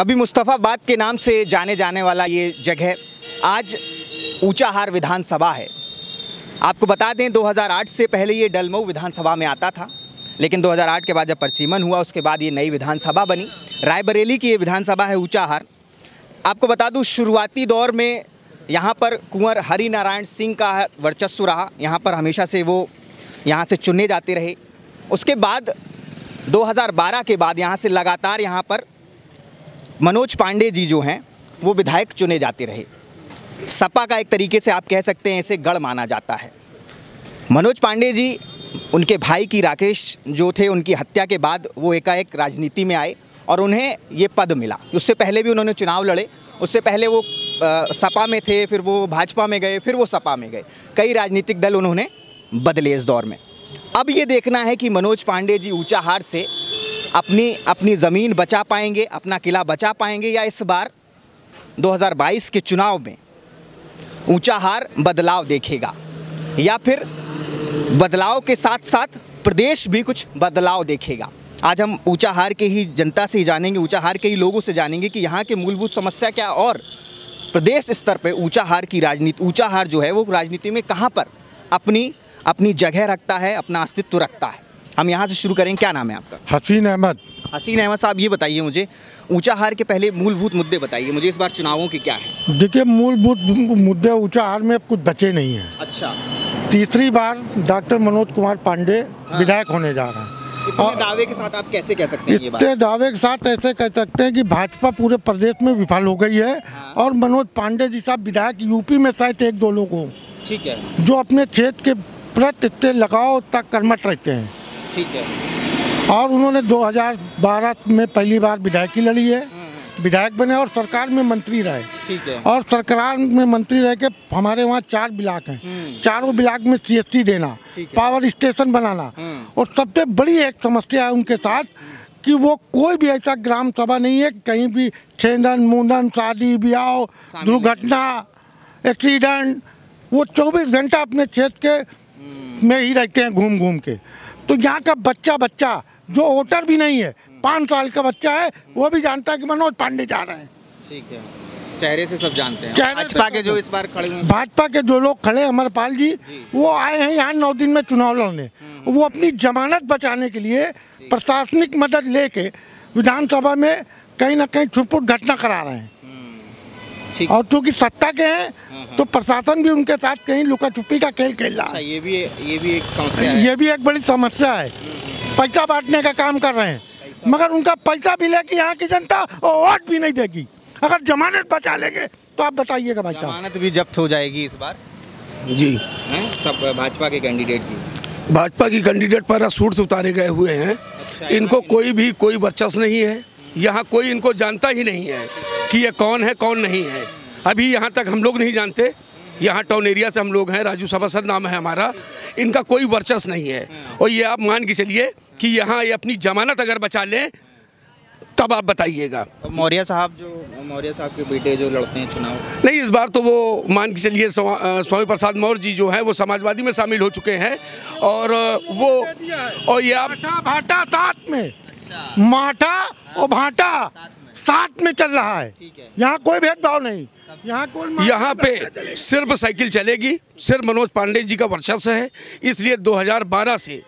कभी मुस्तफ़ाबाद के नाम से जाने जाने वाला ये जगह आज ऊंचाहार विधानसभा है। आपको बता दें 2008 से पहले ये डलमऊ विधानसभा में आता था, लेकिन 2008 के बाद जब परसीमन हुआ उसके बाद ये नई विधानसभा बनी। रायबरेली की ये विधानसभा है ऊंचाहार। आपको बता दूं शुरुआती दौर में यहाँ पर कुंवर हरि नारायण सिंह का वर्चस्व रहा। यहाँ पर हमेशा से वो यहाँ से चुने जाते रहे। उसके बाद 2012 के बाद यहाँ से लगातार यहाँ पर मनोज पांडे जी जो हैं वो विधायक चुने जाते रहे। सपा का एक तरीके से आप कह सकते हैं इसे गढ़ माना जाता है। मनोज पांडे जी, उनके भाई की राकेश जो थे, उनकी हत्या के बाद वो एकाएक राजनीति में आए और उन्हें ये पद मिला। उससे पहले भी उन्होंने चुनाव लड़े। उससे पहले वो सपा में थे, फिर वो भाजपा में गए, फिर वो सपा में गए। कई राजनीतिक दल उन्होंने बदले इस दौर में। अब ये देखना है कि मनोज पांडे जी ऊंचाहार से अपनी ज़मीन बचा पाएंगे, अपना किला बचा पाएंगे, या इस बार 2022 के चुनाव में ऊंचाहार बदलाव देखेगा, या फिर बदलाव के साथ साथ प्रदेश भी कुछ बदलाव देखेगा। आज हम ऊंचाहार के ही जनता से ही जानेंगे, ऊंचाहार के ही लोगों से जानेंगे कि यहाँ के मूलभूत समस्या क्या, और प्रदेश स्तर पे ऊंचाहार जो है वो राजनीति में कहाँ पर अपनी जगह रखता है, अपना अस्तित्व रखता है। हम यहाँ से शुरू करें। क्या नाम है आपका? हसीन अहमद। हसीन अहमद साहब, ये बताइए मुझे ऊंचाहार के पहले मूलभूत मुद्दे बताइए मुझे, इस बार चुनावों के क्या है? देखिए, मूलभूत मुद्दे ऊंचाहार में अब कुछ बचे नहीं हैं। अच्छा, तीसरी बार डॉक्टर मनोज कुमार पांडे विधायक होने जा रहे हैं। इतने दावे के साथ आप कैसे कह सकते हैं ये बात? इतने दावे के साथ ऐसे कह सकते हैं कि भाजपा पूरे प्रदेश में विफल हो गई है। और मनोज पांडे जी साहब विधायक यूपी में शायद एक दो लोग हों, ठीक है, जो अपने क्षेत्र के प्रति इतने लगाव तक कर्मठ रहते हैं। ठीक है। और उन्होंने 2012 में पहली बार विधायकी लड़ी है, विधायक बने और सरकार में मंत्री रहे। ठीक है। और सरकार में मंत्री रह के हमारे वहाँ 4 ब्लॉक हैं, चारों ब्लॉक में CSC देना, पावर स्टेशन बनाना। और सबसे बड़ी एक समस्या है उनके साथ कि वो कोई भी ऐसा ग्राम सभा नहीं है कहीं भी छेदन मुंडन शादी ब्याह दुर्घटना एक्सीडेंट, वो 24 घंटा अपने क्षेत्र के में ही रहते हैं घूम घूम के। तो यहाँ का बच्चा जो वोटर भी नहीं है, 5 साल का बच्चा है, वो भी जानता है कि मनोज पांडे जा रहे हैं। ठीक है, चेहरे से सब जानते हैं। भाजपा के जो इस बार खड़े हुए, भाजपा के जो लोग खड़े, अमरपाल जी, वो आए हैं यहाँ 9 दिन में चुनाव लड़ने। वो अपनी जमानत बचाने के लिए प्रशासनिक मदद लेके विधानसभा में कहीं ना कहीं छुटपुट घटना करा रहे हैं। और चूँकि सत्ता के हैं तो प्रशासन भी उनके साथ कहीं लुका छुपी का खेल खेल रहा है। ये भी एक समस्या है। ये भी एक बड़ी समस्या है। पैसा बांटने का काम कर रहे हैं, मगर उनका पैसा भी लेके यहाँ की जनता वोट भी नहीं देगी। अगर जमानत बचा लेंगे तो आप बताइएगा भाई साहब। जमानत भी जब्त हो जाएगी इस बार जी। सब भाजपा के कैंडिडेट पर सूट से उतारे गए हुए हैं। अच्छा, इनको कोई वर्चस्व नहीं है। यहाँ कोई इनको जानता ही नहीं है कि ये कौन है कौन नहीं है। अभी यहाँ तक हम लोग नहीं जानते। यहाँ टाउन एरिया से हम लोग हैं, राजू सभासद नाम है हमारा। इनका कोई वर्चस्व नहीं है। और ये आप मान के चलिए कि यहाँ ये अपनी जमानत अगर बचा लें तब आप बताइएगा। मौर्य साहब के बेटे जो लड़ते हैं चुनाव, नहीं, इस बार तो वो मान के चलिए स्वामी प्रसाद मौर्य जी जो हैं वो समाजवादी में शामिल हो चुके हैं। और ये आप भाटा साथ में, माठा और भाटा साथ में चल रहा है। यहाँ कोई भेदभाव नहीं। यहाँ पे सिर्फ साइकिल चलेगी, सिर्फ मनोज पांडे जी का वर्चस्व है। इसलिए 2012 से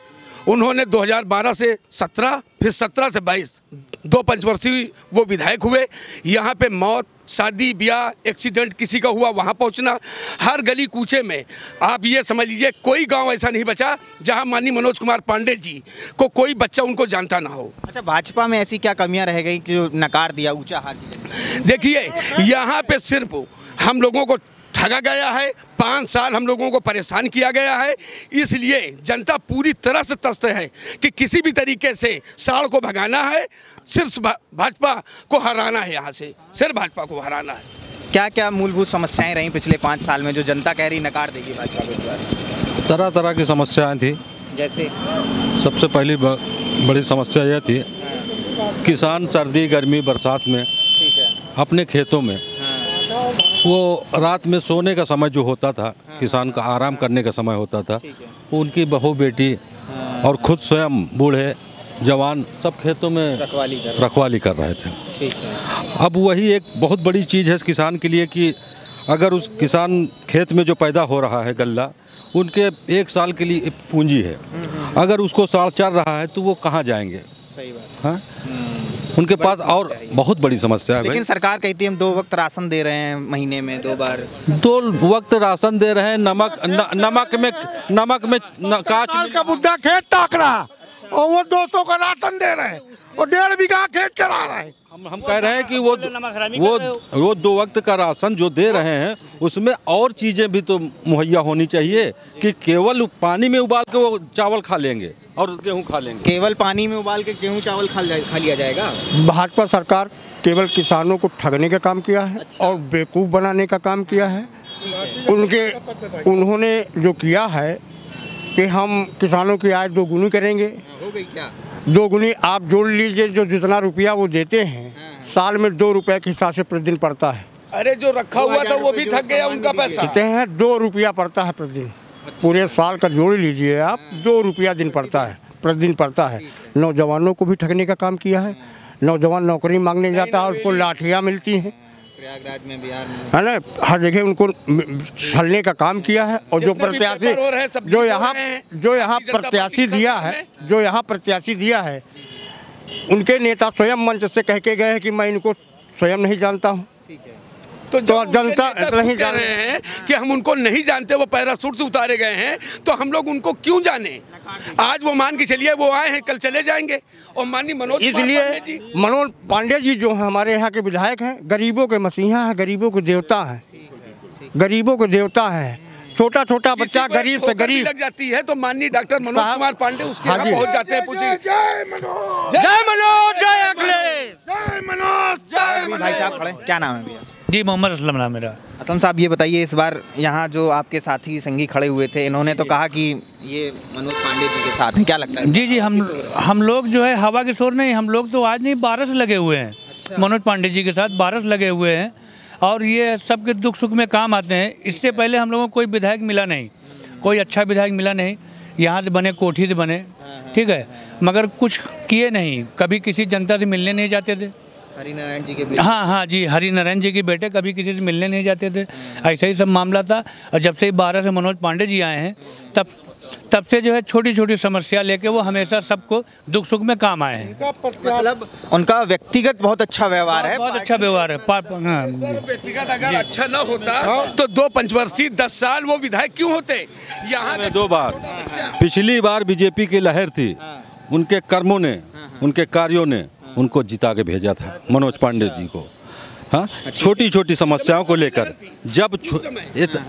उन्होंने 2012 से 17, फिर 17 से 22 2 पंचवर्षीय वो विधायक हुए। यहाँ पे मौत, शादी ब्याह, एक्सीडेंट किसी का हुआ वहाँ पहुँचना, हर गली कूचे में आप ये समझ लीजिए कोई गांव ऐसा नहीं बचा जहाँ माननीय मनोज कुमार पांडे जी को कोई बच्चा उनको जानता ना हो। अच्छा, भाजपा में ऐसी क्या कमियां रह गई कि जो नकार दिया ऊंचाहार की? देखिए, यहाँ पे सिर्फ हम लोगों को ठगा गया है, 5 साल हम लोगों को परेशान किया गया है। इसलिए जनता पूरी तरह से त्रस्त है कि किसी भी तरीके से साड़ को भगाना है, सिर्फ भाजपा को हराना है। यहाँ से सिर्फ भाजपा को हराना है। क्या क्या मूलभूत समस्याएं रहीं पिछले 5 साल में जो जनता कह रही नकार देगी भाजपा को? तरह तरह की समस्याएं थी। जैसे सबसे पहली बड़ी समस्या यह थी, किसान सर्दी गर्मी बरसात में अपने खेतों में वो रात में सोने का समय जो होता था, किसान का आराम करने का समय होता था, उनकी बहू बेटी और खुद स्वयं बूढ़े जवान सब खेतों में रखवाली कर रहे थे। ठीक है। अब वही एक बहुत बड़ी चीज़ है इस किसान के लिए कि अगर उस किसान खेत में जो पैदा हो रहा है गल्ला, उनके एक साल के लिए पूंजी है, अगर उसको साड़ चल रहा है तो वो कहाँ जाएंगे? सही बात। हाँ, उनके पास और बहुत बड़ी समस्या है। लेकिन सरकार कहती है हम 2 वक्त राशन दे रहे हैं, महीने में 2 बार। 2 वक्त राशन दे रहे हैं, नमक में काच का बुढ़ा खेत ताक रहा और वो 200 का राशन दे रहे हैं और 1.5 बीघा खेत चला रहा है। हम कह रहे हैं कि वो 2 वक्त का राशन जो दे रहे हैं उसमें और चीज़ें भी तो मुहैया होनी चाहिए कि केवल पानी में उबाल के वो चावल खा लेंगे और गेहूं खा लेंगे। केवल पानी में उबाल के गेहूं चावल खा लिया जाएगा? भाजपा सरकार केवल किसानों को ठगने का काम किया है और बेवकूफ़ बनाने का काम किया है। उन्होंने जो किया है कि हम किसानों की आय 2 गुनी करेंगे। हो गई क्या? 2 गुनी आप जोड़ लीजिए, जो जितना रुपया वो देते हैं साल में 2 रुपये के हिसाब से प्रतिदिन पड़ता है। अरे जो रखा हुआ था वो भी थक गया उनका पैसा। देते हैं 2 रुपया पड़ता है प्रतिदिन। पूरे साल का जोड़ लीजिए आप, 2 रुपया दिन पड़ता है, प्रतिदिन पड़ता है। नौजवानों को भी ठगने का काम किया है। नौजवान नौकरी मांगने जाता है, उसको लाठियाँ मिलती हैं, प्रयागराज में, बिहार में, है ना, हर जगह उनको छलने का काम किया है। और जो प्रत्याशी जो यहाँ प्रत्याशी दिया है उनके नेता स्वयं मंच से कह के गए हैं कि मैं इनको स्वयं नहीं जानता हूँ। तो जनता नहीं कह रहे हैं कि हम उनको नहीं जानते, वो पैराशूट से उतारे गए हैं, तो हम लोग उनको क्यों जाने? आज वो मान के चलिए वो आए हैं, कल चले जाएंगे। और माननीय मनोज पांडे जी जो हमारे यहाँ के विधायक हैं, गरीबों के मसीहा हैं, गरीबों के देवता हैं, गरीबों के देवता हैं। छोटा छोटा बच्चा गरीब से गरीब लग जाती है तो माननीय डॉक्टर मनोज कुमार पांडे उसके यहाँ पहुँच जाते हैं। पूछिए जय मनोज, जय अखिलेश, जय मनोज, जय। भाई साहब खड़े, क्या नाम है भैया? जी मोहम्मद असलम नाम मेरा। असलम साहब, ये बताइए, इस बार यहाँ जो आपके साथी संगी खड़े हुए थे, इन्होंने तो कहा कि ये मनोज पांडे जी के साथ हैं, क्या लगता है? जी हम लोग जो है हवा के शोर नहीं, हम लोग तो आज नहीं 12 से लगे हुए हैं। अच्छा। मनोज पांडे जी के साथ 12 से लगे हुए हैं और ये सबके दुख सुख में काम आते हैं। इससे पहले हम लोगों को कोई विधायक मिला नहीं, कोई अच्छा विधायक मिला नहीं। यहाँ से बने, कोठी से बने, ठीक है, मगर कुछ किए नहीं। कभी किसी जनता से मिलने नहीं जाते थे। हरिनारायण जी के बेटे? हाँ जी, हरिनारायण जी के बेटे कभी किसी से मिलने नहीं जाते थे। ऐसा ही सब मामला था। और जब से 12 से मनोज पांडे जी आए हैं तब से जो है छोटी छोटी समस्या लेके वो हमेशा सबको दुख सुख में काम आए हैं। मतलब उनका व्यक्तिगत बहुत अच्छा व्यवहार है। बहुत अच्छा व्यवहार है। व्यक्तिगत अगर अच्छा न होता तो 2 पंचवर्षीय 10 साल वो विधायक क्यों होते? यहाँ 2 बार, पिछली बार बीजेपी की लहर थी, उनके कर्मों ने, उनके कार्यों ने उनको जिता के भेजा था मनोज पांडे जी को। हाँ, छोटी छोटी समस्याओं को लेकर जब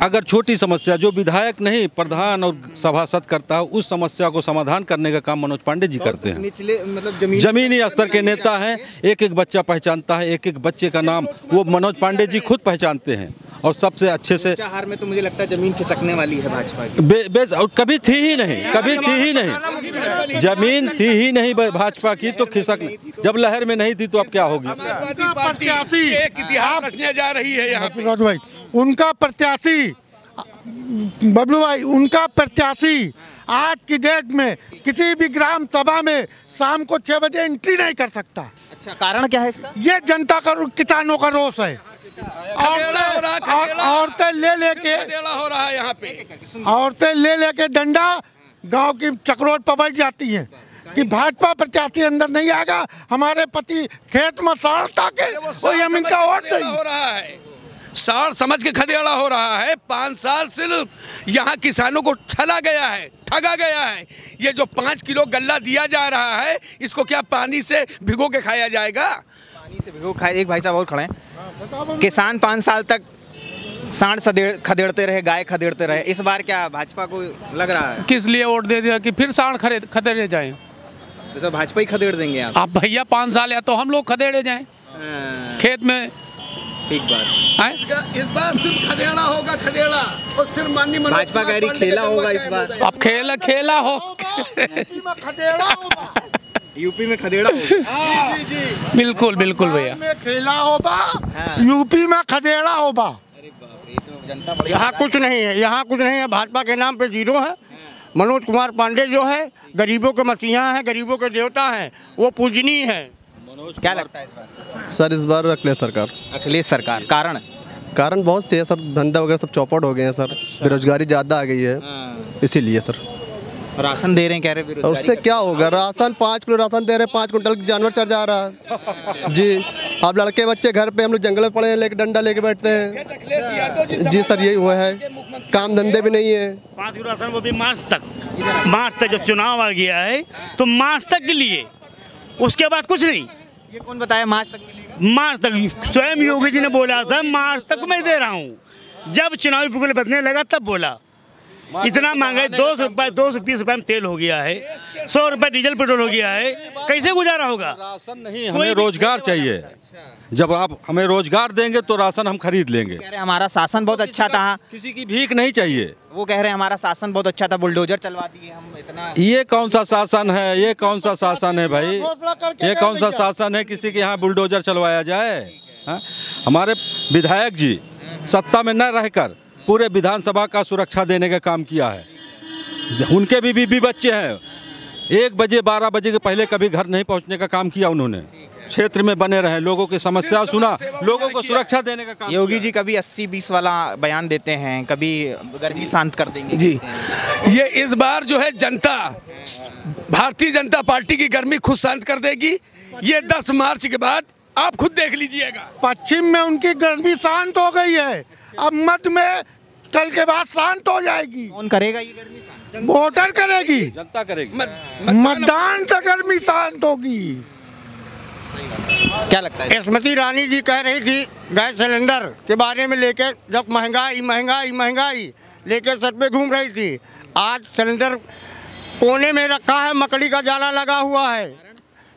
अगर छोटी समस्या जो विधायक नहीं प्रधान और सभासद करता है, उस समस्या को समाधान करने का काम मनोज पांडे जी करते हैं। निचले मतलब जमीनी स्तर के नेता हैं। एक एक बच्चा पहचानता है, एक एक बच्चे का नाम वो मनोज पांडे जी खुद पहचानते हैं और सबसे अच्छे से। ऊंचाहार में तो मुझे लगता है जमीन खिसकने वाली है भाजपा की। और कभी थी ही नहीं, कभी थी ही नहीं, जमीन थी ही नहीं भाजपा की, तो खिसक जब लहर में नहीं थी तो अब क्या होगी? एक इतिहास रचने जा रही है यहाँ पे। राजू भाई, उनका प्रत्याशी बबलू भाई, उनका प्रत्याशी आज की डेट में किसी भी ग्राम सभा में शाम को 6 बजे एंट्री नहीं कर सकता। अच्छा, कारण क्या है इसका? ये जनता का, किसानों का रोष है। औरतें ले लेके हो रहा है यहाँ पे, औरतें ले लेके डंडा गांव की चक्रोट पर बैठ जाती हैं कि भाजपा प्रत्याशी अंदर नहीं आएगा, हमारे पति खेत में साड़ ताके वो जमीन का वोट हो रहा है। साड़ समझ के खदेड़ा हो रहा है। 5 साल सिर्फ यहाँ किसानों को छला गया है, ठगा गया है। ये जो 5 किलो गल्ला दिया जा रहा है, इसको क्या पानी से भिगो के खाया जाएगा? पानी से भिगो खाए। एक भाई साहब और खड़े हैं। किसान 5 साल तक सांड खदेड़ते रहे, गाय खदेड़ते रहे, इस बार क्या भाजपा को लग रहा है? किस लिए वोट दे दिया कि फिर सांड खदेड़े जाए? तो भाजपा ही खदेड़ देंगे आप भैया 5 साल या तो हम लोग खदेड़े जाएं खेत में। ठीक बात। इस बार सिर्फ खदेड़ा होगा, खदेड़ा, और सिर्फ माननीय भाजपा कह रही खेला होगा इस बार। अब खेला हो यूपी में खदेड़ा होगा। बिल्कुल बिल्कुल भैया, खेला होगा, यूपी में खदेड़ा होगा। यहाँ कुछ नहीं है, यहाँ कुछ नहीं है। भाजपा के नाम पे 0 है, मनोज कुमार पांडे जो है गरीबों के मसीहा हैं, गरीबों के देवता हैं, वो पूजनीय हैं। क्या लगता है इस बार? सर इस बार अखिलेश सरकार। अखिलेश सरकार, कारण बहुत से है सर, धंधा वगैरह सब चौपट हो गए हैं सर, बेरोजगारी ज़्यादा आ गई है इसीलिए सर। राशन दे रहे हैं कह रहे हैं, और उससे क्या होगा? राशन 5 किलो राशन दे रहे हैं, 5 कुंटल जानवर चढ़ जा रहा है जी। अब लड़के बच्चे घर पे हम लोग जंगल में पड़े हैं, लेके डंडा लेके बैठते हैं जी सर, यही हुआ है, काम धंधे भी नहीं है। 5 किलो राशन वो भी मार्च तक जब चुनाव आ गया है तो मार्च तक के लिए, उसके बाद कुछ नहीं। ये कौन बताया मार्च तक मिलेगा? मार्च तक स्वयं योगी जी ने बोला था मार्च तक मैं दे रहा हूँ। जब चुनावी बिगुल बदलने लगा तब बोला। इतना महंगाई 220 रुपये में तेल हो गया है, 100 रुपये डीजल पेट्रोल हो गया है, कैसे गुजारा होगा? राशन नहीं, हमें रोजगार चाहिए। जब आप हमें रोजगार देंगे तो राशन हम खरीद लेंगे। कह रहे हमारा शासन बहुत अच्छा था, किसी की भीख नहीं चाहिए। वो कह रहे हैं हमारा शासन बहुत अच्छा था, बुलडोजर चलवा दिए हम इतना। ये कौन सा शासन है? ये कौन सा शासन है भाई? ये कौन सा शासन है किसी के यहाँ बुलडोजर चलवाया जाए? हाँ? हमारे विधायक जी सत्ता में न रहकर पूरे विधानसभा का सुरक्षा देने का काम किया है। उनके भी बीबी बच्चे हैं, 1 बजे 12 बजे के पहले कभी घर नहीं पहुंचने का काम किया उन्होंने। क्षेत्र में बने रहे, लोगों की समस्या सुना, लोगों को सुरक्षा देने का काम। योगी जी कभी 80-20 वाला बयान देते हैं, कभी गर्मी शांत कर देंगे जी। ये इस बार जो है जनता, भारतीय जनता पार्टी की गर्मी खुद शांत कर देगी। ये 10 मार्च के बाद आप खुद देख लीजिएगा। पश्चिम में उनकी गर्मी शांत हो गई है, अब मध्य में कल के बाद शांत हो जाएगी। कौन करेगा ये गर्मी शांत? वोटर करेगी, जनता करेगी। मतदान से गर्मी शांत होगी। क्या लगता है? स्मृति ईरानी जी कह रही थी गैस सिलेंडर के बारे में लेकर, जब महंगाई लेकर सर पे घूम रही थी। आज सिलेंडर कोने में रखा है, मकड़ी का जाला लगा हुआ है।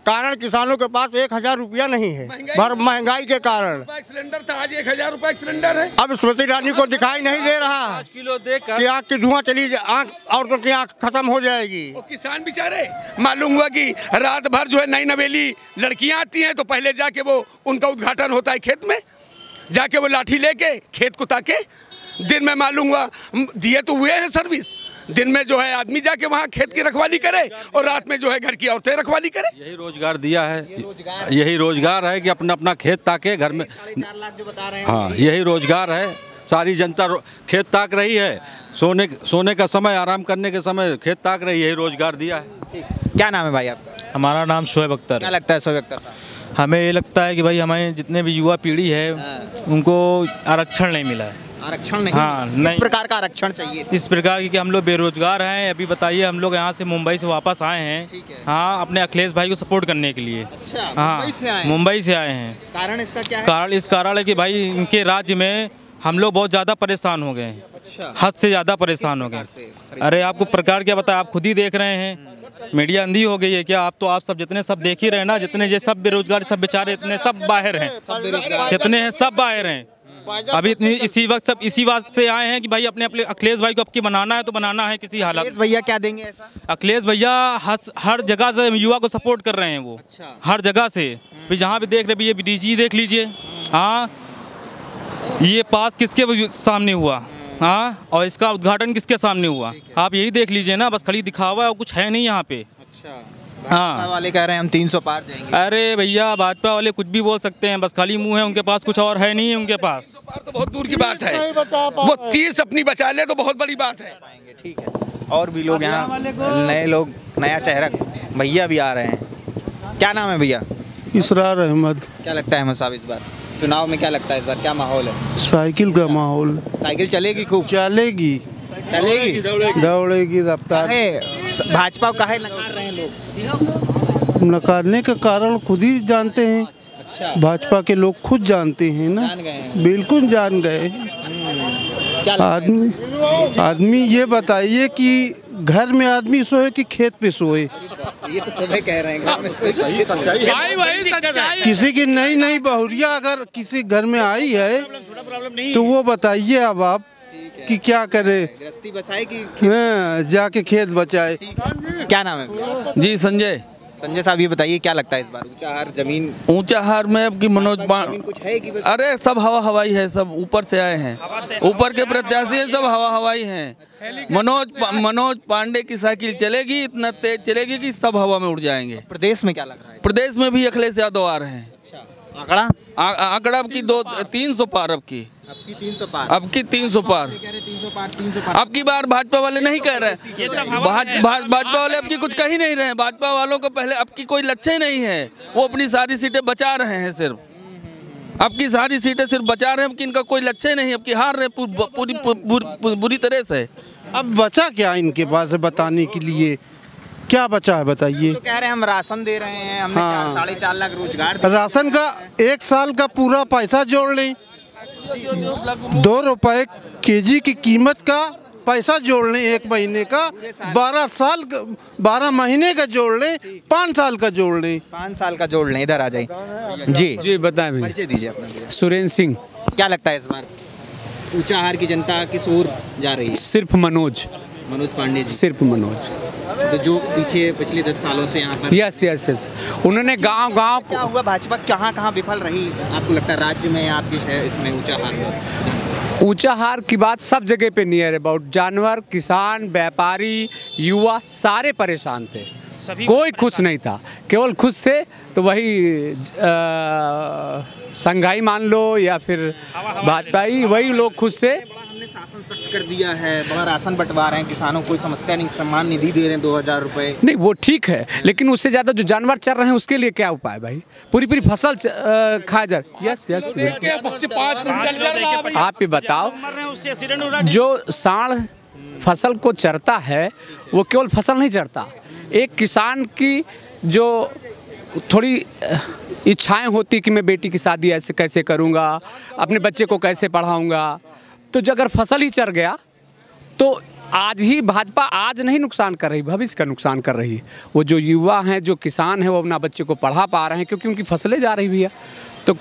कारण किसानों के पास 1000 रुपया नहीं है, महंगाई के कारण। सिलेंडर था, आज 1000 रुपए सिलेंडर है। अब स्मृति ईरानी को दिखाई नहीं दे रहा किलो देकर कि आँख की धुआं चली जाए, आँख औरतों की आँख खत्म हो जाएगी। वो किसान बेचारे, मालूम हुआ कि रात भर जो है नई नवेली लड़कियां आती हैं तो पहले जाके वो उनका उद्घाटन होता है खेत में, जाके वो लाठी लेके खेत को ताके। दिन में मालूम हुआ दिए तो हुए हैं सर्विस, दिन में जो है आदमी जाके वहाँ खेत की रखवाली करे और रात में जो है घर की औरतें रखवाली करे। यही रोजगार दिया है, यही रोजगार है कि अपना अपना खेत ताके घर में। 4.5 लाख जो बता रहे हैं, हाँ, यही रोजगार है। सारी जनता खेत ताक रही है, सोने का समय, आराम करने के समय खेत ताक रही है, यही रोजगार दिया है। क्या नाम है भाई आपका? हमारा नाम शोएब अख्तर क्या है। लगता है शोएब अख्तर साहब? हमें ये लगता है कि भाई हमारे जितने भी युवा पीढ़ी है उनको आरक्षण नहीं मिला है। आरक्षण नहीं? हाँ, नहीं। इस प्रकार का आरक्षण चाहिए। इस प्रकार की कि हम लोग बेरोजगार हैं। अभी बताइए, हम लोग यहाँ से मुंबई से वापस आए हैं, हाँ, अपने अखिलेश भाई को सपोर्ट करने के लिए। अच्छा, हाँ, मुंबई से आए हैं। कारण इसका क्या है? कारण है कि भाई इनके राज्य में हम लोग बहुत ज़्यादा परेशान हो गए हैं। अच्छा। हद से ज़्यादा परेशान हो गए। अरे आपको प्रकार क्या बताया, आप खुद ही देख रहे हैं, मीडिया अंधी हो गई है क्या? आप सब जितने सब देख ही रहे हैं ना, जितने ये सब बेरोजगार, सब बेचारे इतने सब बाहर हैं, जितने हैं सब बाहर हैं। अभी इसी वक्त से आए हैं कि भाई अपने अखिलेश भाई को अब की बनाना है तो बनाना है किसी हालत। अखिलेश भैया क्या देंगे ऐसा? अखिलेश भैया हर जगह से युवा को सपोर्ट कर रहे हैं वो। अच्छा। हर जगह से भी, जहाँ भी देख रहे ये बीडीजी देख लीजिए। हाँ, ये पास किसके सामने हुआ, हाँ, और इसका उद्घाटन किसके सामने हुआ, आप यही देख लीजिए ना। बस खाली दिखावा है और कुछ है नहीं यहाँ पे। अच्छा। हाँ, वाले कह रहे हैं हम 300 पार जाएंगे। अरे भैया, भाजपा वाले कुछ भी बोल सकते हैं, बस खाली मुंह है उनके पास, कुछ और है नहीं है उनके पास। तो बहुत दूर की बात है, वो 30 अपनी बचा ले तो बहुत बड़ी बात है। ठीक है, और भी लोग यहाँ, नए लोग, नया चेहरा, भैया भी आ रहे हैं। क्या नाम है भैया? इसरार अहमद। क्या लगता है अहमद साहब इस बार चुनाव में, क्या लगता है इस बार क्या माहौल है? साइकिल का माहौल। साइकिल चलेगी खूब? चलेगी, दौड़ेगी रफ्तार। भाजपा काहे नकार रहे हैं लोग? नकारने का कारण खुद ही जानते हैं। अच्छा। भाजपा के लोग खुद जानते हैं ना, जान गए हैं। बिल्कुल जान गए। क्या लगता है? आदमी ये बताइए कि घर में आदमी सोए कि खेत पे सोए? ये तो सब कह रहे हैं घर में सोए। भाई वही सच्चाई है। किसी की नई बहुरिया अगर किसी घर में आई है तो वो बताइए अब आप कि क्या करे, गृहस्थी बचाए कि हाँ, जाके खेत बचाए। क्या नाम है? जी संजय। संजय साहब ये बताइए क्या लगता है इस बार ऊंचा हार जमीन? ऊंचा हार में अब की मनोज कुछ है कि बस? अरे सब हवा हवाई है, सब ऊपर से आए हैं, ऊपर के प्रत्याशी हैं, सब हवा हवाई हैं। मनोज पांडे की साइकिल चलेगी, इतना तेज चलेगी कि सब हवा में उड़ जाएंगे। प्रदेश में क्या लग रहा है? प्रदेश में भी अखिलेश यादव आ रहे हैं। आंकड़ा आंकड़ा अब की 300 पार, अब की 300 पार, अब की 300 पार। 300 पार। अब की बार भाजपा वाले नहीं कह रहे, भाजपा वाले अब की कुछ कह ही नहीं रहे। भाजपा वालों को पहले अब की कोई लक्ष्य ही नहीं है, वो अपनी सारी सीटें बचा रहे हैं सिर्फ। अब की सारी सीटें सिर्फ बचा रहे हैं, अब की इनका कोई लक्ष्य नहीं, अब की हार रहे पूरी बुरी तरह से। अब बचा क्या इनके पास बताने के लिए, क्या बचा है बताइए? तो कह रहे हैं हम राशन दे रहे हैं, हमने 4.5 लाख रोजगार। राशन का 1 साल का पूरा पैसा जोड़ लें, 2 रुपए केजी की कीमत का पैसा जोड़ लें, 1 महीने का, 12 महीने का जोड़ लें, 5 साल का जोड़ लें। 5 साल का जोड़ लें। इधर आ जाए जी बताएं भैया। परिचय दीजिए अपना। सुरेंद्र सिंह। क्या लगता है इस बार ऊंचा हार की जनता किस ओर जा रही है? सिर्फ मनोज पांडे जी, सिर्फ मनोज। तो जो पिछले 10 सालों से यहाँ पर यस उन्होंने गांव क्या हुआ, भाजपा कहाँ विफल रही आपको लगता है राज्य में, आपकी इसमें ऊंचा हार में? ऊंचा हार की बात सब जगह पे नियर अबाउट, जानवर, किसान, व्यापारी, युवा सारे परेशान थे, कोई खुश नहीं था। केवल खुश थे तो वही संघाई मान लो या फिर भाजपाई, वही लोग खुश थे। हमने शासन सख्त कर दिया है, बड़ा राशन बंटवा रहे हैं, किसानों को कोई समस्या नहीं, सम्मान निधि दे रहे हैं 2000 रुपए। नहीं वो ठीक है, लेकिन उससे ज़्यादा जो जानवर चल रहे हैं उसके लिए क्या उपाय भाई? पूरी फसल खा जा। यस आप ही बताओ, जो सांड फसल को चरता है वो केवल फसल नहीं चरता, एक किसान की जो थोड़ी इच्छाएं होती कि मैं बेटी की शादी ऐसे कैसे करूंगा, अपने बच्चे को कैसे पढ़ाऊंगा, तो जो अगर फसल ही चर गया तो आज ही भाजपा आज नहीं नुकसान कर रही, भविष्य का नुकसान कर रही है। वो जो युवा हैं, जो किसान हैं, वो अपना बच्चे को पढ़ा पा रहे हैं क्योंकि उनकी फसलें जा रही भैया। तो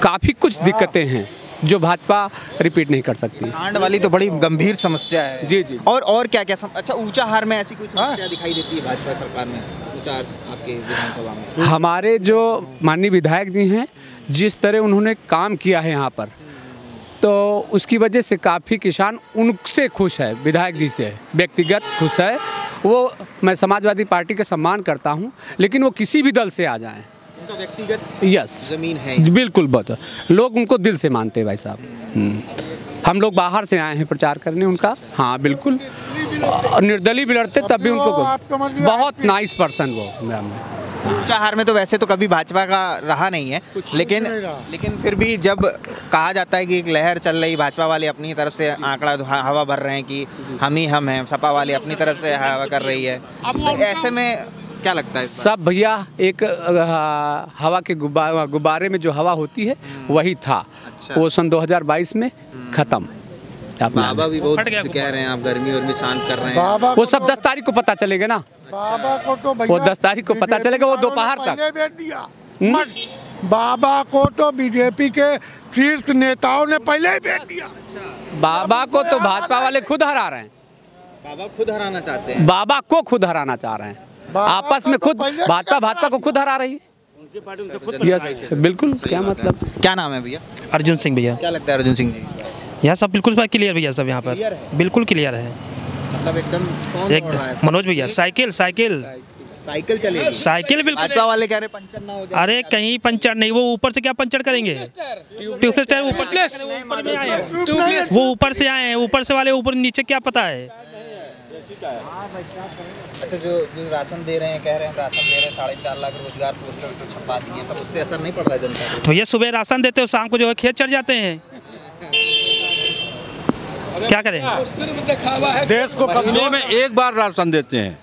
काफ़ी कुछ दिक्कतें हैं जो भाजपा रिपीट नहीं कर सकती। सांड वाली तो बड़ी गंभीर समस्या है। जी और क्या अच्छा ऊंचा हार में ऐसी कोई समस्या दिखाई देती है भाजपा सरकार में ऊंचा आपके विधानसभा में? हमारे जो माननीय विधायक जी हैं, जिस तरह उन्होंने काम किया है यहाँ पर, तो उसकी वजह से काफ़ी किसान उनसे खुश है, विधायक जी से व्यक्तिगत खुश है। वो मैं समाजवादी पार्टी का सम्मान करता हूँ, लेकिन वो किसी भी दल से आ जाएं, उनका व्यक्तिगत जमीन है बिल्कुल, बहुत लोग उनको दिल से मानते हैं भाई साहब। हम लोग बाहर से आए हैं प्रचार करने उनका, हाँ बिल्कुल, निर्दलीय भी लड़ते तब भी उनको बहुत नाइस पर्सन वो। ऊंचा हार में तो वैसे तो कभी भाजपा का रहा नहीं है, लेकिन फिर भी जब कहा जाता है कि एक लहर चल रही, भाजपा वाले अपनी तरफ से आंकड़ा हवा भर रहे हैं कि हम हैं, सपा वाले अपनी तरफ से हवा कर रही है, तो ऐसे में क्या लगता है? सब भैया एक हवा के गुब्बारे में जो हवा होती है वही था। अच्छा। वो सन 2022 में खत्म। बाबा भी बहुत कह रहे हैं आप गर्मी और भी शांत कर रहे हैं, वो सब 10 तारीख को पता चलेगा ना। बाबा को तो वो 10 तारीख को पता चलेगा, वो दोपहर तक। बाबा को तो बीजेपी के शीर्ष नेताओं ने पहले ही भेज दिया। बाबा को तो भाजपा वाले खुद हरा रहे हैं, बाबा खुद हराना चाहते हैं, बाबा को खुद हराना चाह रहे हैं आपस में, खुद भाजपा को खुद हरा रही है। यस बिल्कुल। क्या मतलब? क्या नाम है भैया? अर्जुन सिंह भैया। क्या लगता है अर्जुन सिंह जी? यहाँ सब बिल्कुल क्लियर भैया, सब यहाँ पर बिल्कुल क्लियर है, मतलब एकदम मनोज भैया। साइकिल चलेगी, साइकिल बिल्कुल। भाजपा वाले कह रहे पंचर ना हो जाए। अरे कहीं पंचर नहीं, वो ऊपर से क्या पंचर करेंगे? ट्यूबलेस टायर ऊपर में आए हैं, वो ऊपर से आए हैं, ऊपर से वाले ऊपर नीचे क्या पता है। अच्छा, जो राशन दे रहे हैं, कह रहे हैं राशन दे रहे हैं, 4.5 लाख रोजगार पोस्टर पे छपवा दिए सब, उससे असर नहीं पड़ रहा है जनता को? तो ये सुबह राशन देते हो, शाम को जो है खेत चढ़ जाते हैं, क्या करें? देश को महीने में एक बार राशन देते हैं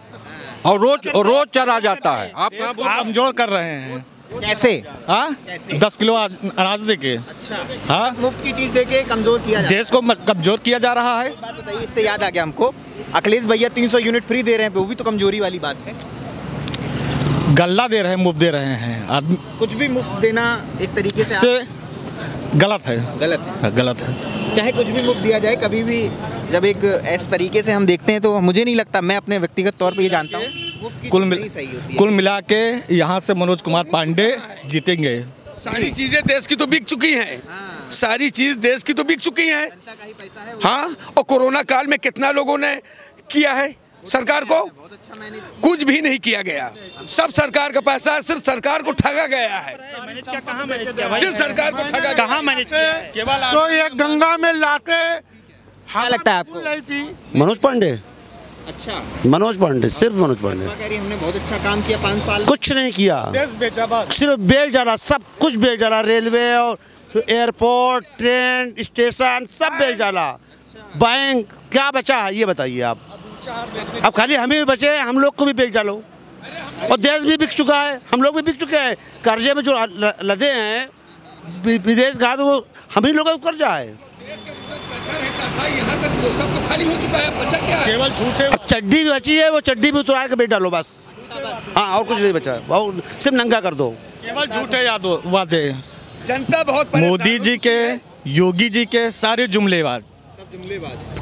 और रोज चला जाता है। आप कमजोर कर रहे हैं। कैसे? हाँ, 10 किलो अनाज देके। अच्छा, हाँ, मुफ्त की चीज देके कमजोर किया जा रहा है, देश को कमजोर किया जा रहा है। बात बताइए, इससे याद आ गया हमको, अखिलेश भैया 300 यूनिट फ्री दे रहे हैं, वो भी तो कमजोरी वाली बात है। गल्ला दे रहे हैं, मुफ्त दे रहे हैं। आदमी कुछ भी मुफ्त देना एक तरीके से गलत है। चाहे कुछ भी मुफ्त दिया जाए, कभी भी जब एक इस तरीके से हम देखते हैं तो मुझे नहीं लगता, मैं अपने व्यक्तिगत तौर पे ये जानता हूँ कुल मिला के यहाँ से मनोज कुमार पांडे जीतेंगे। सारी चीजें देश की तो बिक चुकी हैं, सारी चीज देश की तो बिक चुकी हैं। हाँ, और कोरोना काल में कितना लोगों ने किया है सरकार को, कुछ भी नहीं किया गया। सब सरकार का पैसा सिर्फ सरकार को ठगा गया है, सिर्फ सरकार को ठगा। कहाँ मैनेज किया? तो ये गंगा में लाते क्या लगता है आपको? मनोज पांडे। अच्छा, मनोज पांडे, सिर्फ मनोज पांडे। कह रही हमने बहुत अच्छा काम किया 5 साल। कुछ नहीं किया, सिर्फ बेच डाला, सब कुछ बेच डाला। रेलवे और एयरपोर्ट, ट्रेन स्टेशन सब बेच डाला। बैंक क्या बचा है ये बताइए आप? अब खाली हम ही बचे हैं, हम लोग को भी बेच डालो। और देश भी बिक चुका है, हम लोग भी बिक चुके हैं। कर्जे में जो लदे हैं विदेश का, तो वो हम ही लोगों का कर्जा है। यहाँ तक वो सब तो खाली हो चुका है, बचा क्या है? केवल झूठे। चड्डी भी बची है, वो चड्डी भी उतार के बेच डालो बस। हाँ, और कुछ नहीं बचा है, और सिर्फ नंगा कर दो। केवल झूठे वादे। जनता बहुत मोदी जी के, योगी जी के सारे जुमलेबाज,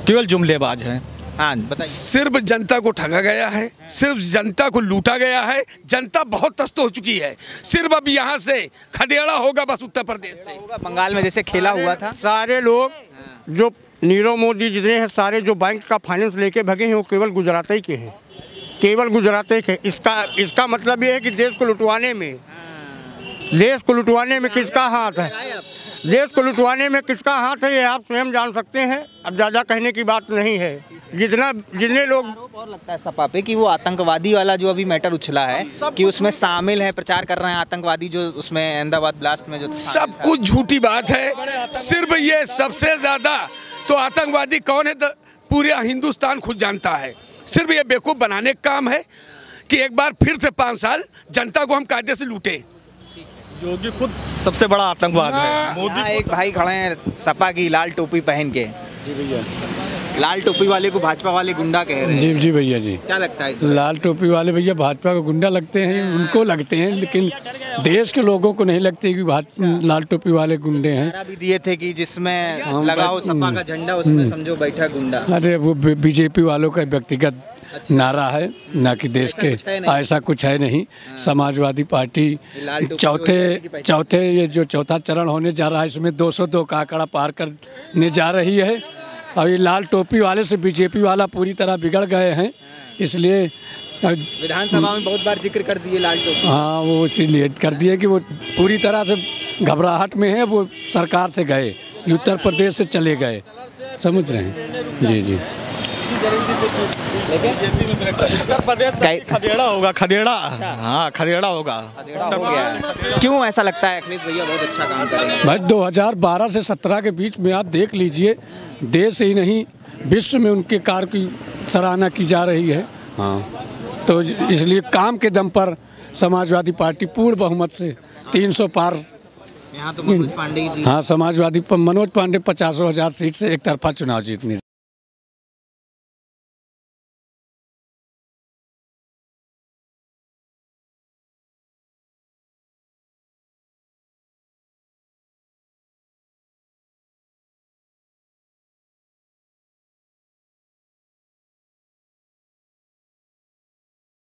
केवल जुमलेबाज हैं। हाँ बताइए। सिर्फ जनता को ठगा गया है, सिर्फ जनता को लूटा गया है। जनता बहुत त्रस्त हो चुकी है। सिर्फ अब यहाँ से खदेड़ा होगा बस उत्तर प्रदेश से। बंगाल में जैसे खेला हुआ था, सारे लोग जो नीरव मोदी जितने हैं, सारे जो बैंक का फाइनेंस लेके भगे हैं, वो केवल गुजरात ही के हैं, केवल गुजरात के। इसका मतलब ये है कि देश को लुटवाने में, देश को लुटवाने में किसका हाथ है? देश को लुटवाने में किसका हाथ है ये आप स्वयं जान सकते हैं। अब ज़्यादा कहने की बात नहीं है। जितने लोग और लगता है सपा पे कि वो आतंकवादी वाला जो अभी मैटर उछला है कि उसमें शामिल है, प्रचार कर रहे हैं आतंकवादी, जो उसमें अहमदाबाद ब्लास्ट में जो सब कुछ झूठी बात है। सिर्फ ये सबसे ज्यादा तो आतंकवादी कौन है पूरे हिंदुस्तान खुद जानता है। सिर्फ ये बेवकूफ़ बनाने का काम है कि एक बार फिर से 5 साल जनता को हम कायदे से लूटे। योगी खुद सबसे बड़ा आतंकवाद है। मोदी एक भाई खड़े हैं सपा की लाल टोपी पहन के। जी भैया, लाल टोपी वाले को भाजपा वाले गुंडा कह रहे हैं। जी भैया जी, क्या लगता है? लाल टोपी वाले भैया भाजपा को गुंडा लगते हैं, उनको लगते हैं, लेकिन देश के लोगों को नहीं लगते कि लाल टोपी वाले गुंडे हैं। भी दिए थे कि जिसमें लगाओ सपा का झंडा, उसमें समझो बैठा गुंडा। अरे वो बीजेपी वालों का व्यक्तिगत नारा है, ना कि देश के। ऐसा कुछ है नहीं। समाजवादी पार्टी चौथे ये जो चौथा चरण होने जा रहा है, इसमें 202 का आंकड़ा पार करने जा रही है। और ये लाल टोपी वाले से बीजेपी वाला पूरी तरह बिगड़ गए हैं, इसलिए विधानसभा में बहुत बार जिक्र कर दिए लाल टोपी। हाँ, वो इसलिए कर दिए कि वो पूरी तरह से घबराहट में है। वो सरकार से गए, उत्तर प्रदेश से चले गए, समझ रहे हैं? जी जी। खदेड़ा होगा, खदेड़ा। हाँ, खदेड़ा होगा। क्यों ऐसा लगता है? अखिलेश भैया बहुत अच्छा काम कर रहे हैं। भाई 2012 से 17 के बीच में आप देख लीजिए, देश ही नहीं विश्व में उनके कार्य की सराहना की जा रही है। हाँ, तो इसलिए काम के दम पर समाजवादी पार्टी पूर्ण बहुमत से 300 पार। यहाँ तो मनोज पांडे जी। हाँ, समाजवादी मनोज पांडे 50,000 सीट से एक तरफा चुनाव जीतने